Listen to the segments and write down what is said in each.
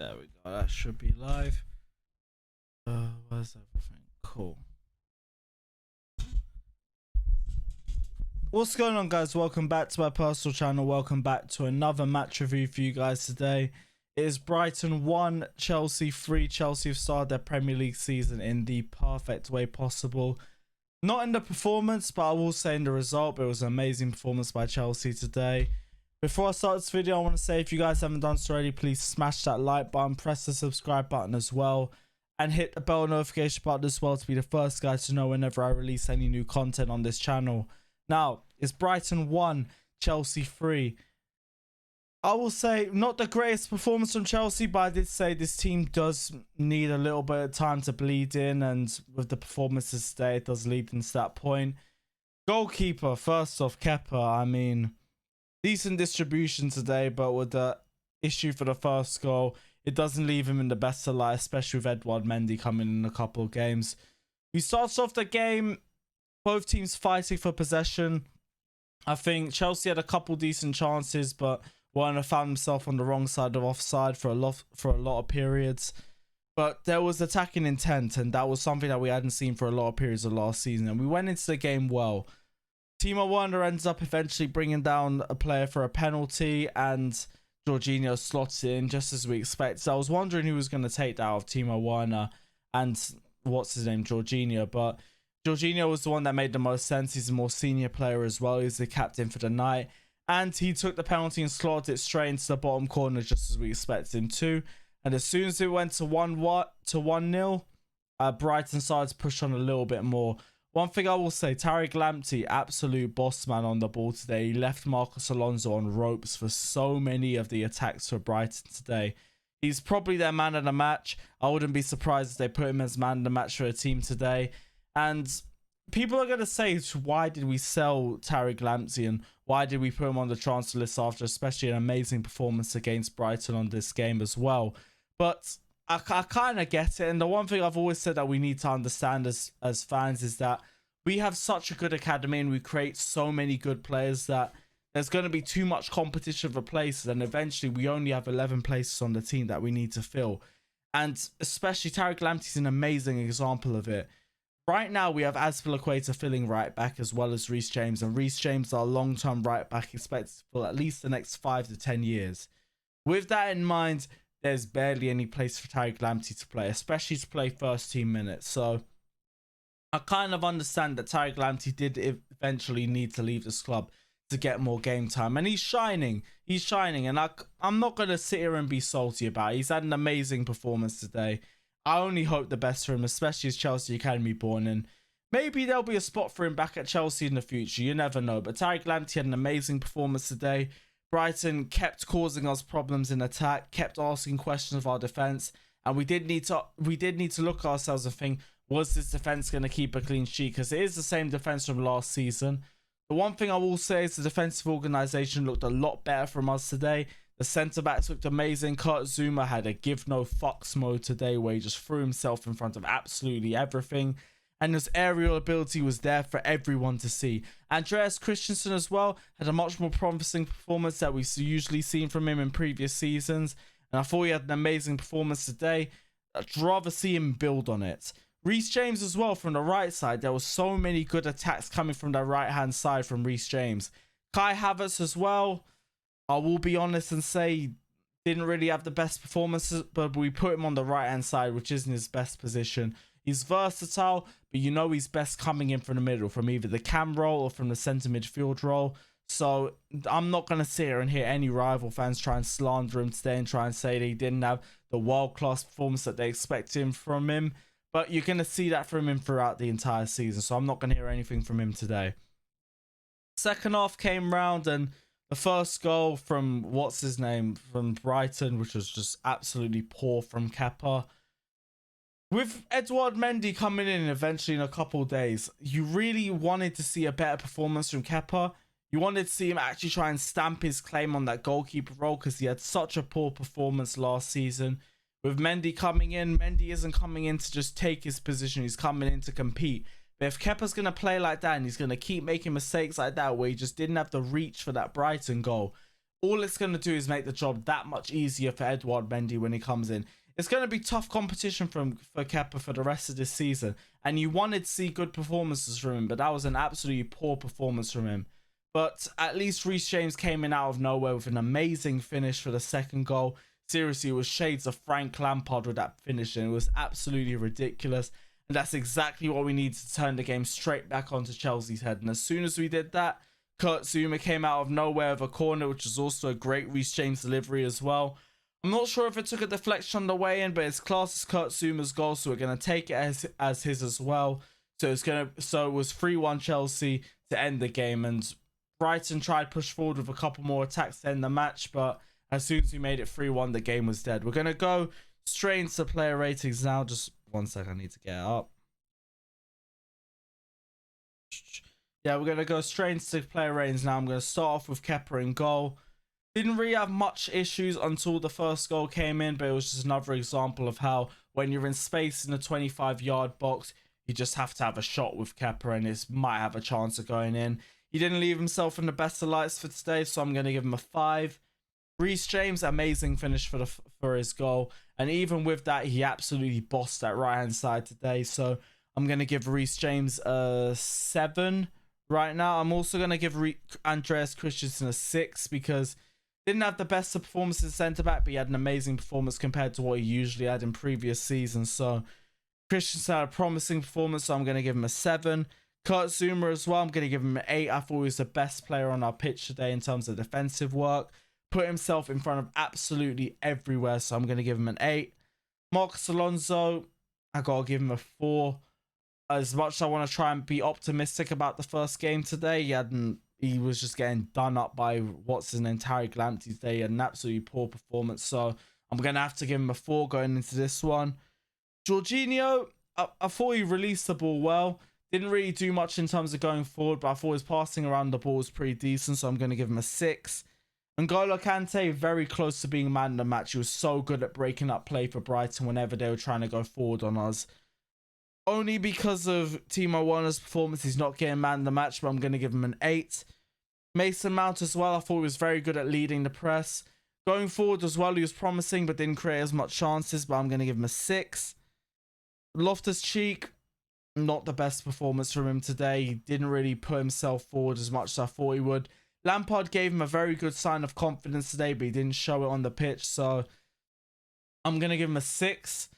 There we go. That should be live. Where's everything? Cool. What's going on, guys? Welcome back to my personal channel. Welcome back to another match review for you guys today. It is Brighton 1, Chelsea 3. Chelsea have started their Premier League season in the perfect way possible. Not in the performance, but I will say in the result. It was an amazing performance by Chelsea today. Before I start this video, I want to say if you guys haven't done so already, please smash that like button, press the subscribe button as well, and hit the bell notification button as well to be the first guys to know whenever I release any new content on this channel. Now, it's Brighton 1, Chelsea 3. I will say, not the greatest performance from Chelsea, but I did say this team does need a little bit of time to bleed in, and with the performances today, it does lead into that point. Goalkeeper, first off, Kepa, I mean, decent distribution today, but with the issue for the first goal, it doesn't leave him in the best of light, especially with Edouard Mendy coming in a couple of games. He starts off the game, both teams fighting for possession. I think Chelsea had a couple decent chances, but Werner found himself on the wrong side of offside for a lot of periods. But there was attacking intent, and that was something that we hadn't seen for a lot of periods of last season. And we went into the game well. Timo Werner ends up eventually bringing down a player for a penalty, and Jorginho slots it in just as we expected. So I was wondering who was going to take that out of Timo Werner and what's his name, Jorginho. But Jorginho was the one that made the most sense. He's a more senior player as well. He's the captain for the night. And he took the penalty and slotted it straight into the bottom corner just as we expected him to. And as soon as it went to 1-0, Brighton started to push on a little bit more. One thing I will say, Tariq Lamptey, absolute boss man on the ball today. He left Marcos Alonso on ropes for so many of the attacks for Brighton today. He's probably their man of the match. I wouldn't be surprised if they put him as man of the match for a team today. And people are going to say, why did we sell Tariq Lamptey and why did we put him on the transfer list after especially an amazing performance against Brighton on this game as well? But I kind of get it. And the one thing I've always said that we need to understand as fans is that we have such a good academy and we create so many good players that there's going to be too much competition for places. And eventually we only have 11 places on the team that we need to fill. And especially Tariq Lamptey is an amazing example of it. Right now, we have Azpilicueta filling right back as well as Reece James. And Reece James, our long-term right back, expected for at least the next 5 to 10 years. With that in mind, there's barely any place for Tariq Lamptey to play, especially to play first team minutes. So I kind of understand that Tariq Lamptey did eventually need to leave this club to get more game time. And he's shining. He's shining. And I'm not going to sit here and be salty about it. He's had an amazing performance today. I only hope the best for him, especially as Chelsea Academy born, and maybe there'll be a spot for him back at Chelsea in the future. You never know. But Tariq Lamptey had an amazing performance today. Brighton kept causing us problems in attack, kept asking questions of our defense, and we did need to look at ourselves and think, was this defense going to keep a clean sheet? Because it is the same defense from last season. The one thing I will say is the defensive organisation looked a lot better from us today. The centre-backs looked amazing. Kurt Zouma had a give no fucks mode today where he just threw himself in front of absolutely everything. And his aerial ability was there for everyone to see. Andreas Christensen as well had a much more promising performance that we've usually seen from him in previous seasons. And I thought he had an amazing performance today. I'd rather see him build on it. Reece James as well from the right side. There were so many good attacks coming from the right-hand side from Reece James. Kai Havertz as well. I will be honest and say didn't really have the best performances, but we put him on the right-hand side, which isn't his best position. He's versatile, but you know he's best coming in from the middle, from either the cam role or from the centre midfield role. So I'm not going to sit here and hear any rival fans try and slander him today and try and say that he didn't have the world-class performance that they expected from him. But you're going to see that from him throughout the entire season, so I'm not going to hear anything from him today. Second half came round and the first goal from, what's his name, from Brighton, which was just absolutely poor from Kepa. With Edouard Mendy coming in eventually in a couple of days, you really wanted to see a better performance from Kepa. You wanted to see him actually try and stamp his claim on that goalkeeper role because he had such a poor performance last season. With Mendy coming in, Mendy isn't coming in to just take his position. He's coming in to compete. But if Kepa's going to play like that and he's going to keep making mistakes like that where he just didn't have the reach for that Brighton goal, all it's going to do is make the job that much easier for Edouard Mendy when he comes in. It's going to be tough competition for Kepa for the rest of this season. And you wanted to see good performances from him, but that was an absolutely poor performance from him. But at least Reece James came in out of nowhere with an amazing finish for the second goal. Seriously, it was shades of Frank Lampard with that finish, and it was absolutely ridiculous. And that's exactly what we needed to turn the game straight back onto Chelsea's head. And as soon as we did that, Kurt Zouma came out of nowhere with a corner, which was also a great Reece James delivery as well. I'm not sure if it took a deflection on the way in, but it's classed as Kurt Zouma's goal, so we're going to take it as his as well. So it was 3-1 Chelsea to end the game, and Brighton tried to push forward with a couple more attacks to end the match, but as soon as we made it 3-1, the game was dead. We're going to go straight into player ratings now. Just 1 second, I need to get it up. Yeah, we're going to go straight into player ratings now. I'm going to start off with Kepa in goal. Didn't really have much issues until the first goal came in, but it was just another example of how when you're in space in the 25-yard box, you just have to have a shot with Kepa, and it might have a chance of going in. He didn't leave himself in the best of lights for today, so I'm going to give him a 5. Reece James, amazing finish for his goal, and even with that, he absolutely bossed that right-hand side today, so I'm going to give Reece James a 7 right now. I'm also going to give Andreas Christensen a 6 because didn't have the best of performances centre-back, but he had an amazing performance compared to what he usually had in previous seasons. So Christensen had a promising performance, so I'm going to give him a 7. Kurt Zouma as well, I'm going to give him an 8. I thought he was the best player on our pitch today in terms of defensive work. Put himself in front of absolutely everywhere, so I'm going to give him an 8. Marcos Alonso, I got to give him a 4. As much as I want to try and be optimistic about the first game today, he was just getting done up by what's his name, Tariq Lamptey today. He had an absolutely poor performance, so I'm going to have to give him a 4 going into this one. Jorginho, I thought he released the ball well. Didn't really do much in terms of going forward, but I thought his passing around the ball was pretty decent, so I'm going to give him a 6. N'Golo Kante, very close to being man of the match. He was so good at breaking up play for Brighton whenever they were trying to go forward on us. Only because of Timo Werner's performance, he's not getting man of the match, but I'm going to give him an 8. Mason Mount as well, I thought he was very good at leading the press. Going forward as well, he was promising, but didn't create as much chances, but I'm going to give him a 6. Loftus-Cheek, not the best performance from him today. He didn't really put himself forward as much as I thought he would. Lampard gave him a very good sign of confidence today, but he didn't show it on the pitch, so I'm going to give him a 6.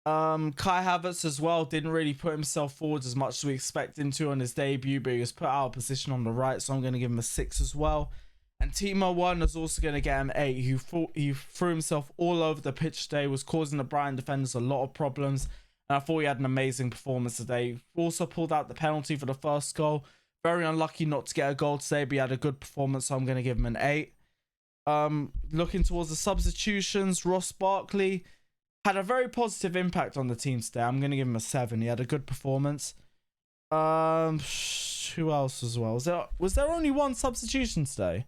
Kai Havertz as well didn't really put himself forward as much as we expect him to on his debut, but he was put out of position on the right, so I'm going to give him a 6 as well. And Timo Werner's also going to get an 8. He threw himself all over the pitch today, was causing the Brighton defenders a lot of problems, and I thought he had an amazing performance today. Also pulled out the penalty for the first goal. Very unlucky not to get a goal today, but he had a good performance, so I'm going to give him an 8. Looking towards the substitutions, Ross Barkley had a very positive impact on the team today. I'm going to give him a 7. He had a good performance. Who else as well? Was there only one substitution today?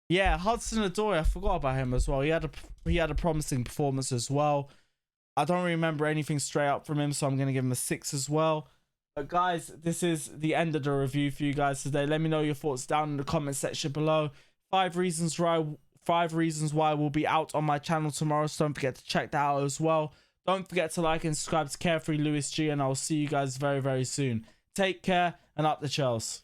Yeah, Hudson-Odoi. I forgot about him as well. He had a promising performance as well. I don't remember anything straight up from him, so I'm going to give him a 6 as well. But guys, this is the end of the review for you guys today. Let me know your thoughts down in the comment section below. 5 reasons why we'll be out on my channel tomorrow, so don't forget to check that out as well. Don't forget to like and subscribe to Carefree Lewis G, and I'll see you guys very, very soon. Take care, and up the Chelsea.